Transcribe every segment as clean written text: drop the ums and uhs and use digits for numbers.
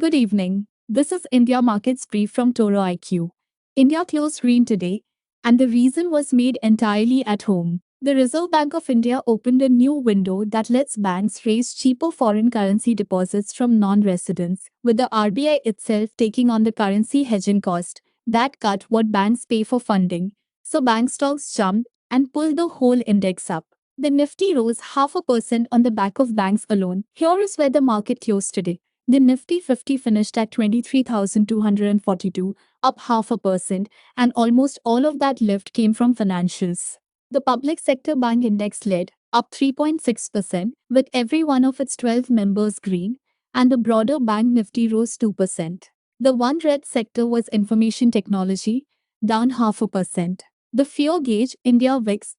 Good evening. This is India Markets Brief from Toro IQ. India closed green today, and the reason was made entirely at home. The Reserve Bank of India opened a new window that lets banks raise cheaper foreign currency deposits from non residents, with the RBI itself taking on the currency hedging cost. That cut what banks pay for funding. So bank stocks jumped and pulled the whole index up. The Nifty rose 0.5% on the back of banks alone. Here is where the market closed today. The Nifty 50 finished at 23,242, up 0.5%, and almost all of that lift came from financials. The public sector bank index led, up 3.6%, with every one of its 12 members green, and the broader bank Nifty rose 2%. The one red sector was information technology, down 0.5%. The fear gauge, India VIX,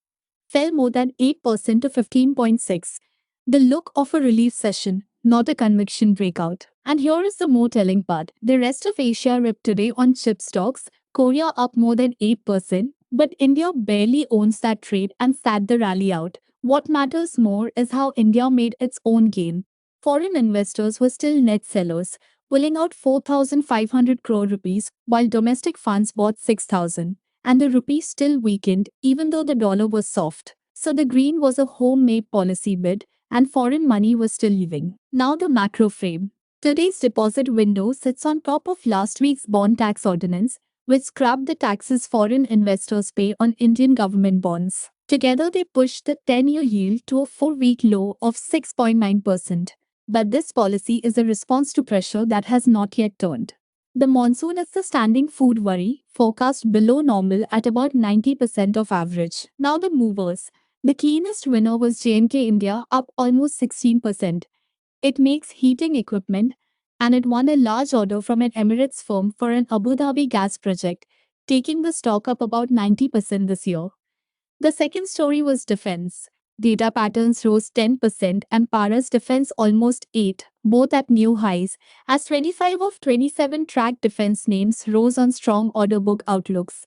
fell more than 8% to 15.6. The look of a relief session, not a conviction breakout. And here is the more telling part. The rest of Asia ripped today on chip stocks, Korea up more than 8%, but India barely owns that trade and sat the rally out. What matters more is how India made its own gain. Foreign investors were still net sellers, pulling out 4,500 crore rupees, while domestic funds bought 6,000. And the rupee still weakened even though the dollar was soft. So the green was a homemade policy bid, and foreign money was still leaving. Now the macro frame. Today's deposit window sits on top of last week's bond tax ordinance, which scrapped the taxes foreign investors pay on Indian government bonds. Together, they pushed the 10-year yield to a 4-week low of 6.9%. But this policy is a response to pressure that has not yet turned. The monsoon is the standing food worry, forecast below normal at about 90% of average. Now the movers. The keenest winner was J&K India, up almost 16%. It makes heating equipment, and it won a large order from an Emirates firm for an Abu Dhabi gas project, taking the stock up about 90% this year. The second story was defense. Data patterns rose 10% and Paras defense almost 8, both at new highs, as 25 of 27 tracked defense names rose on strong order book outlooks.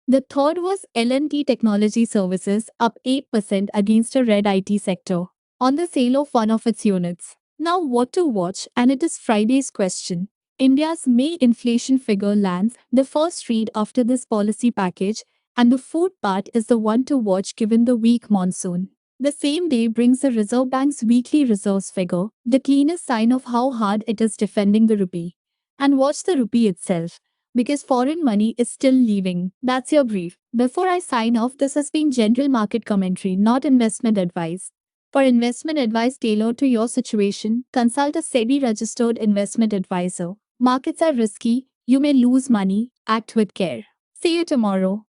The third was L&T Technology Services, up 8% against a red IT sector, on the sale of one of its units. Now what to watch, and it is Friday's question. India's May inflation figure lands, the first read after this policy package, and the food part is the one to watch given the weak monsoon. The same day brings the Reserve Bank's weekly reserves figure, the cleanest sign of how hard it is defending the rupee. And watch the rupee itself, because foreign money is still leaving. That's your brief. Before I sign off, this has been general market commentary, not investment advice. For investment advice tailored to your situation, consult a SEBI-registered investment advisor. Markets are risky, you may lose money, act with care. See you tomorrow.